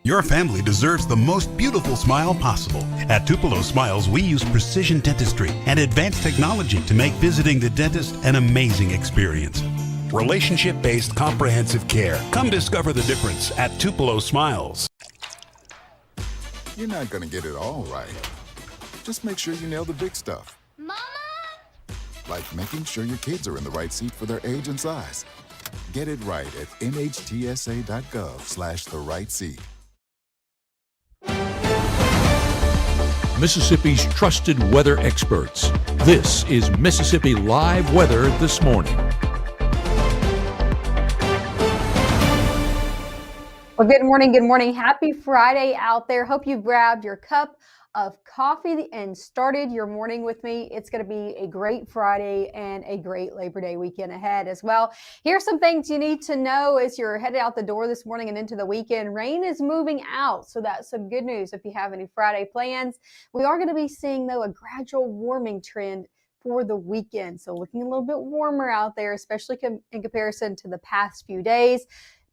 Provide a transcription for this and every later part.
Your family deserves the most beautiful smile possible. At Tupelo Smiles, we use precision dentistry and advanced technology to make visiting the dentist an amazing experience. Relationship-based comprehensive care. Come discover the difference at Tupelo Smiles. You're not going to get it all right. Just make sure you nail the big stuff. Mama! Like making sure your kids are in the right seat for their age and size. Get it right at nhtsa.gov/the right seat. Mississippi's trusted weather experts. This is Mississippi Live Weather This Morning. Well, good morning. Good morning. Happy Friday out there. Hope you've grabbed your cup of coffee and started your morning with me. It's going to be a great Friday and a great Labor Day weekend ahead as well. Here's some things you need to know as you're headed out the door this morning and into the weekend. Rain is moving out, so that's some good news if you have any Friday plans. We are going to be seeing, though, a gradual warming trend for the weekend. So looking a little bit warmer out there, especially in comparison to the past few days.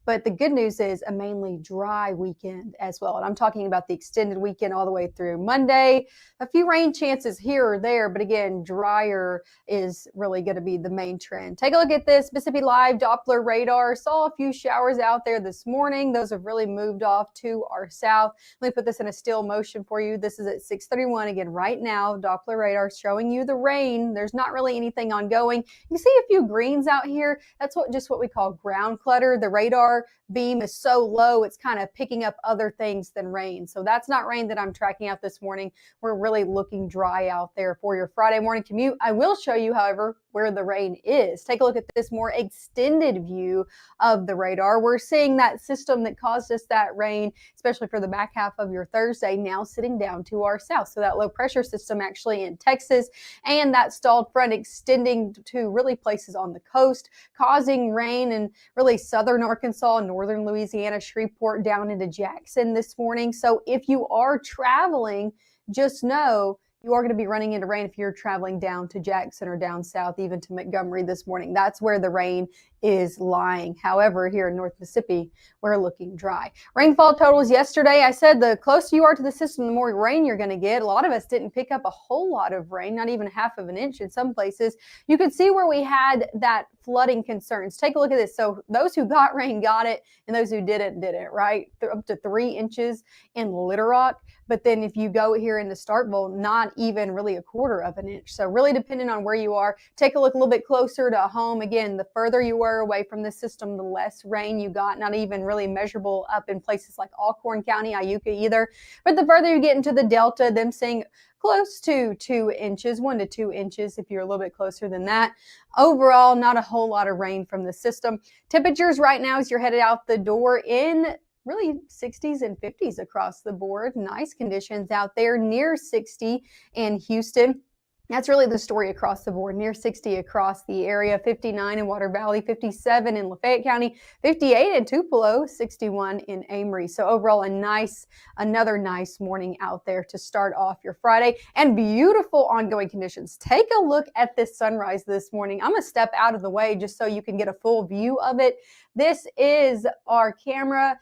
But the good news is a mainly dry weekend as well. And I'm talking about the extended weekend all the way through Monday. A few rain chances here or there, but again, drier is really going to be the main trend. Take a look at this Mississippi Live Doppler radar. Saw a few showers out there this morning. Those have really moved off to our south. Let me put this in a still motion for you. This is at 6:31. Again, right now, Doppler radar showing you the rain. There's not really anything ongoing. You see a few greens out here. That's just what we call ground clutter. The radar beam is so low, it's kind of picking up other things than rain. So that's not rain that I'm tracking out this morning. We're really looking dry out there for your Friday morning commute. I will show you, however, where the rain is. Take a look at this more extended view of the radar. We're seeing that system that caused us that rain, especially for the back half of your Thursday, now sitting down to our south. So that low pressure system actually in Texas and that stalled front extending to really places on the coast, causing rain in really southern Arkansas, northern Louisiana, Shreveport, down into Jackson this morning. So if you are traveling, just know you are going to be running into rain if you're traveling down to Jackson or down south, even to Montgomery this morning. That's where the rain is lying. However, here in North Mississippi, we're looking dry. Rainfall totals yesterday, I said the closer you are to the system, the more rain you're going to get. A lot of us didn't pick up a whole lot of rain, not even half of an inch in some places. You could see where we had that flooding concerns. Take a look at this. So those who got rain got it, and those who didn't, right? Up to 3 inches in Little Rock. But then if you go here into Starkville, not even really a quarter of an inch. So really depending on where you are, take a look a little bit closer to home. Again, the further you were away from the system, the less rain you got, not even really measurable up in places like Alcorn County, Iuka either. But the further you get into the Delta, them seeing close to 2 inches, 1 to 2 inches if you're a little bit closer than that. Overall, not a whole lot of rain from the system. Temperatures right now as you're headed out the door in really 60s and 50s across the board. Nice conditions out there, near 60 in Houston. That's really the story across the board, near 60 across the area, 59 in Water Valley, 57 in Lafayette County, 58 in Tupelo, 61 in Amory. So overall, another nice morning out there to start off your Friday, and beautiful ongoing conditions. Take a look at this sunrise this morning. I'm going to step out of the way just so you can get a full view of it. This is our camera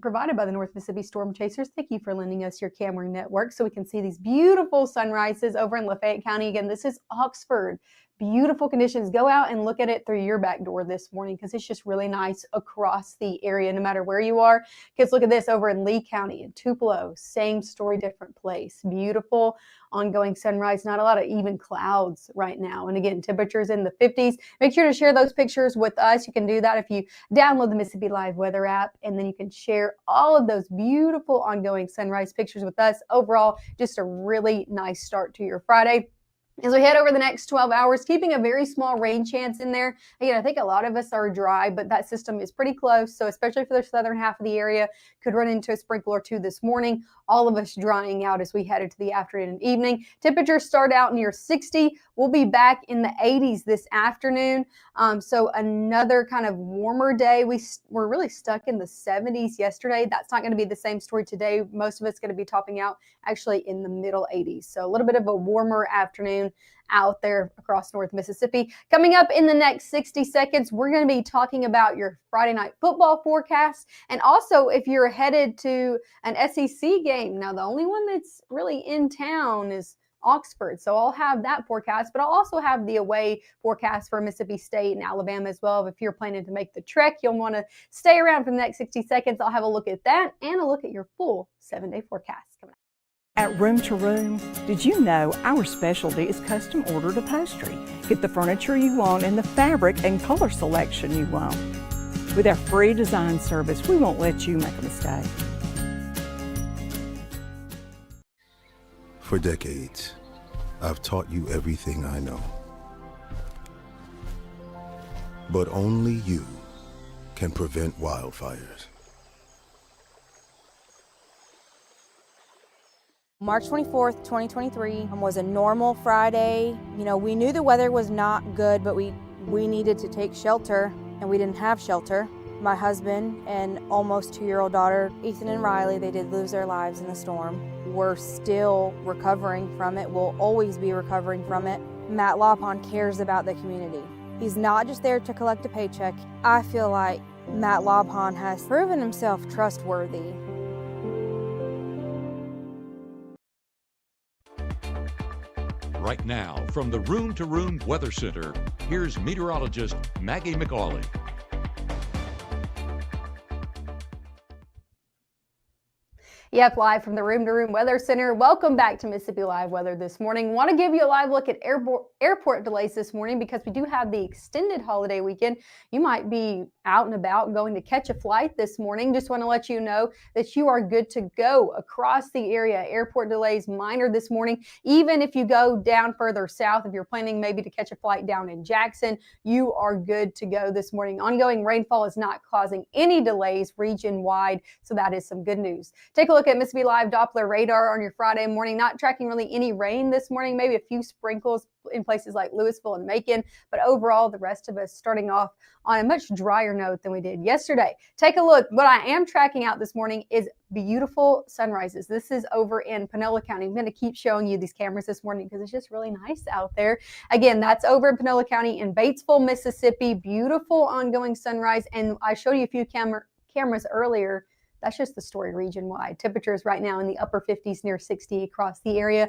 provided by the North Mississippi Storm Chasers. Thank you for lending us your camera network so we can see these beautiful sunrises over in Lafayette County. Again, this is Oxford. Beautiful conditions. Go out and look at it through your back door this morning because it's just really nice across the area, no matter where you are. Because look at this over in Lee County and Tupelo. Same story, different place. Beautiful ongoing sunrise. Not a lot of even clouds right now. And again, temperatures in the 50s. Make sure to share those pictures with us. You can do that if you download the Mississippi Live weather app, and then you can share all of those beautiful ongoing sunrise pictures with us. Overall, just a really nice start to your Friday. As we head over the next 12 hours, keeping a very small rain chance in there. Again, I think a lot of us are dry, but that system is pretty close. So especially for the southern half of the area, could run into a sprinkle or two this morning. All of us drying out as we head into the afternoon and evening. Temperatures start out near 60. We'll be back in the 80s this afternoon. So another kind of warmer day. We're really stuck in the 70s yesterday. That's not going to be the same story today. Most of it's going to be topping out actually in the middle 80s. So a little bit of a warmer afternoon. season out there across North Mississippi. Coming up in the next 60 seconds, we're going to be talking about your Friday night football forecast, and also if you're headed to an SEC game. Now, the only one that's really in town is Oxford, so I'll have that forecast, but I'll also have the away forecast for Mississippi State and Alabama as well. If you're planning to make the trek, you'll want to stay around for the next 60 seconds. I'll have a look at that and a look at your full 7-day forecast coming up. At Room to Room, did you know our specialty is custom ordered upholstery? Get the furniture you want and the fabric and color selection you want. With our free design service, we won't let you make a mistake. For decades, I've taught you everything I know. But only you can prevent wildfires. March 24th, 2023 was a normal Friday. You know, we knew the weather was not good, but we needed to take shelter, and we didn't have shelter. My husband and almost 2-year-old daughter, Ethan and Riley, they did lose their lives in the storm. We're still recovering from it. We'll always be recovering from it. Matt Laupon cares about the community. He's not just there to collect a paycheck. I feel like Matt Laupon has proven himself trustworthy. Right now, from the Room to Room Weather Center, here's meteorologist Maggie McAuley. Yep, live from the Room to Room Weather Center. Welcome back to Mississippi Live Weather this morning. Want to give you a live look at airport delays this morning because we do have the extended holiday weekend. You might be out and about going to catch a flight this morning. Just want to let you know that you are good to go across the area. Airport delays minor this morning. Even if you go down further south, if you're planning maybe to catch a flight down in Jackson, you are good to go this morning. Ongoing rainfall is not causing any delays region-wide, so that is some good news. Take a look at Mississippi Live Doppler radar on your Friday morning. Not tracking really any rain this morning, maybe a few sprinkles in places like Louisville and Macon, but overall the rest of us starting off on a much drier note than we did yesterday. Take a look. What I am tracking out this morning is beautiful sunrises. This is over in Panola County. I'm going to keep showing you these cameras this morning because it's just really nice out there. Again, that's over in Panola County in Batesville, Mississippi. Beautiful ongoing sunrise, and I showed you a few cameras earlier. That's just the story region-wide. Temperatures right now in the upper 50s, near 60 across the area.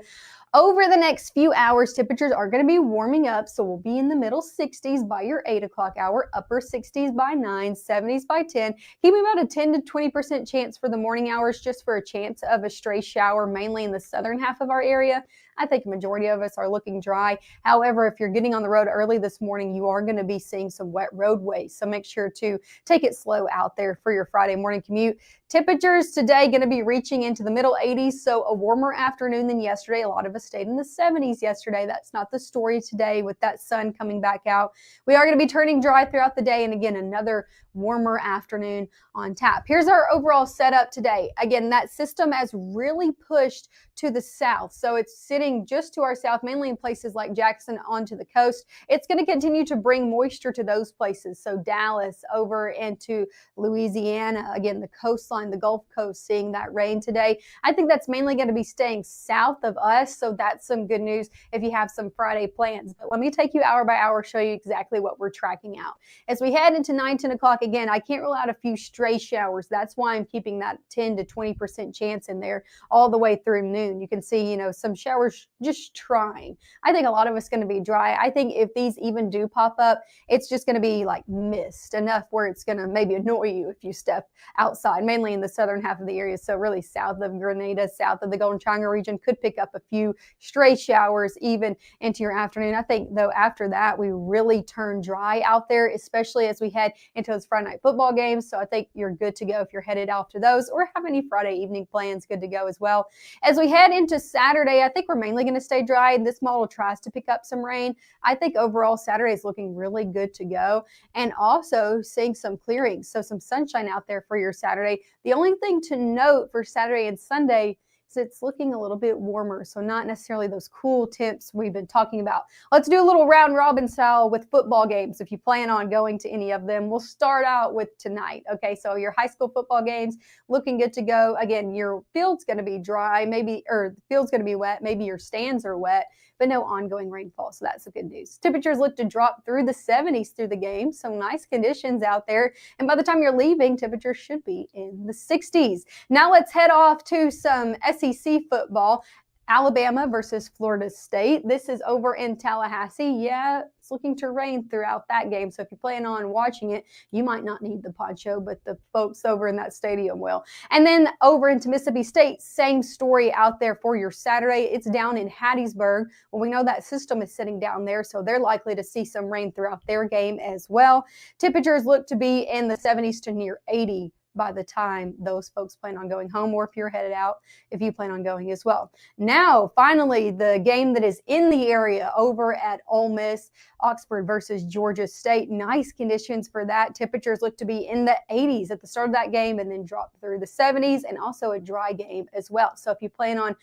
Over the next few hours, temperatures are going to be warming up, so we'll be in the middle 60s by your 8 o'clock hour, upper 60s by 9, 70s by 10. Keeping about a 10 to 20% chance for the morning hours, just for a chance of a stray shower, mainly in the southern half of our area. I think the majority of us are looking dry. However, if you're getting on the road early this morning, you are going to be seeing some wet roadways. So make sure to take it slow out there for your Friday morning commute. Temperatures today going to be reaching into the middle 80s, so a warmer afternoon than yesterday. A lot of us stayed in the 70s yesterday. That's not the story today with that sun coming back out. We are going to be turning dry throughout the day, and again, another warmer afternoon on tap. Here's our overall setup today. Again, that system has really pushed to the south, so it's sitting just to our south, mainly in places like Jackson onto the coast. It's going to continue to bring moisture to those places, so Dallas over into Louisiana, again, the coastline, the Gulf Coast, seeing that rain today. I think that's mainly going to be staying south of us, so that's some good news if you have some Friday plans. But let me take you hour by hour, show you exactly what we're tracking out. As we head into 9, 10 o'clock, again, I can't rule out a few stray showers. That's why I'm keeping that 10 to 20% chance in there all the way through noon. You can see, some showers just trying. I think a lot of it's going to be dry. I think if these even do pop up, it's just going to be like mist enough where it's going to maybe annoy you if you step outside, mainly in the southern half of the area. So really south of Grenada, south of the Golden Triangle region could pick up a few stray showers even into your afternoon. I think though after that, we really turn dry out there, especially as we head into those Friday night football games. So I think you're good to go if you're headed out to those or have any Friday evening plans, good to go as well. As we head into Saturday, I think we're mainly going to stay dry. This model tries to pick up some rain. I think overall Saturday is looking really good to go, and also seeing some clearing. So some sunshine out there for your Saturday. The only thing to note for Saturday and Sunday, So it's looking a little bit warmer, so not necessarily those cool temps we've been talking about. Let's do a little round robin style with football games if you plan on going to any of them. We'll start out with tonight. Okay, so your high school football games looking good to go. Again, your field's going to be dry, or the field's going to be wet, maybe your stands are wet, but no ongoing rainfall, so that's the good news. Temperatures look to drop through the 70s through the game, so nice conditions out there. And by the time you're leaving, temperatures should be in the 60s. Now let's head off to some SEC football. Alabama versus Florida State. This is over in Tallahassee. Yeah, it's looking to rain throughout that game. So if you plan on watching it, you might not need the poncho, but the folks over in that stadium will. And then over into Mississippi State, same story out there for your Saturday. It's down in Hattiesburg. Well, we know that system is sitting down there, so they're likely to see some rain throughout their game as well. Temperatures look to be in the 70s to near 80 by the time those folks plan on going home, or if you're headed out, if you plan on going as well. Now, finally, the game that is in the area over at Ole Miss, Oxford versus Georgia State. Nice conditions for that. Temperatures look to be in the 80s at the start of that game and then drop through the 70s, and also a dry game as well. So if you plan on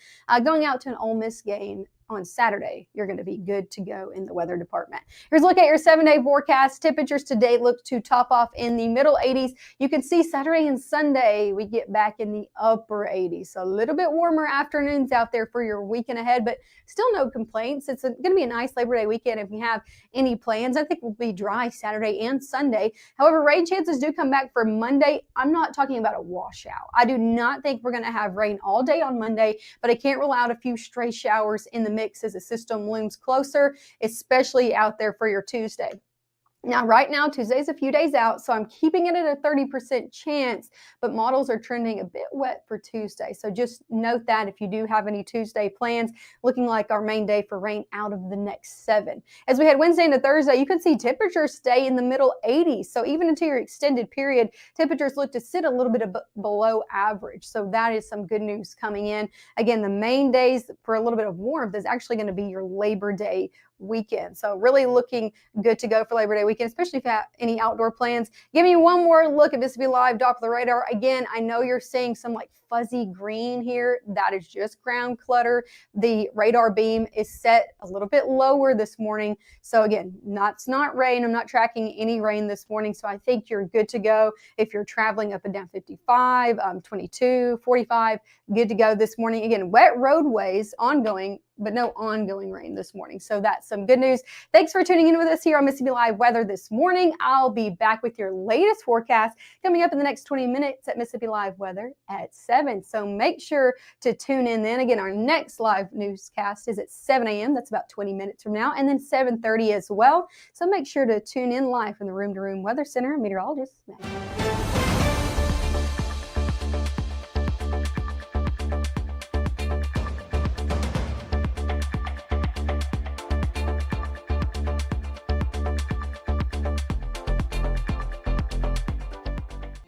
going out to an Ole Miss game on Saturday, you're going to be good to go in the weather department. Here's a look at your 7-day forecast. Temperatures today look to top off in the middle 80s. You can see Saturday and Sunday, we get back in the upper 80s. So a little bit warmer afternoons out there for your weekend ahead, but still no complaints. It's going to be a nice Labor Day weekend if you have any plans. I think we'll be dry Saturday and Sunday. However, rain chances do come back for Monday. I'm not talking about a washout. I do not think we're going to have rain all day on Monday, but I can't rule out a few stray showers in the mix as the system looms closer, especially out there for your Tuesday. Now, right now, Tuesday's a few days out, so I'm keeping it at a 30% chance, but models are trending a bit wet for Tuesday. So just note that if you do have any Tuesday plans, looking like our main day for rain out of the next 7. As we head Wednesday into Thursday, you can see temperatures stay in the middle 80s. So even into your extended period, temperatures look to sit a little bit below average. So that is some good news coming in. Again, the main days for a little bit of warmth is actually going to be your Labor Day weekend. So really looking good to go for Labor Day weekend, especially if you have any outdoor plans. Give me one more look at Mississippi Live Doppler radar. Again, I know you're seeing some like fuzzy green here. That is just ground clutter. The radar beam is set a little bit lower this morning. So again, it's not rain. I'm not tracking any rain this morning. So I think you're good to go if you're traveling up and down 55, 22, 45, good to go this morning. Again, wet roadways ongoing, but no ongoing rain this morning. So that's some good news. Thanks for tuning in with us here on Mississippi Live Weather this morning. I'll be back with your latest forecast coming up in the next 20 minutes at Mississippi Live Weather at 7. So make sure to tune in then. Again, our next live newscast is at 7 a.m. That's about 20 minutes from now, and then 7:30 as well. So make sure to tune in live from the Room to Room Weather Center. Meteorologist Matt.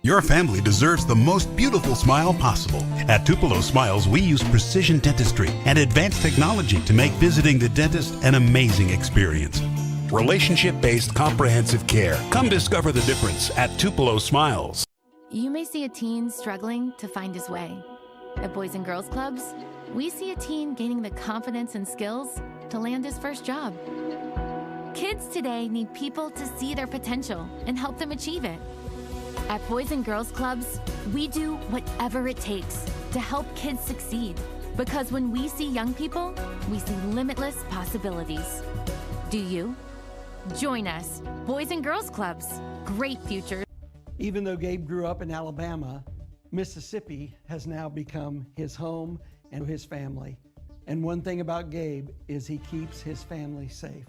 Your family deserves the most beautiful smile possible. At Tupelo Smiles, we use precision dentistry and advanced technology to make visiting the dentist an amazing experience. Relationship-based comprehensive care. Come discover the difference at Tupelo Smiles. You may see a teen struggling to find his way. At Boys and Girls Clubs, we see a teen gaining the confidence and skills to land his first job. Kids today need people to see their potential and help them achieve it. At Boys and Girls Clubs, we do whatever it takes to help kids succeed. Because when we see young people, we see limitless possibilities. Do you? Join us. Boys and Girls Clubs. Great futures. Even though Gabe grew up in Alabama, Mississippi has now become his home and his family. And one thing about Gabe is he keeps his family safe.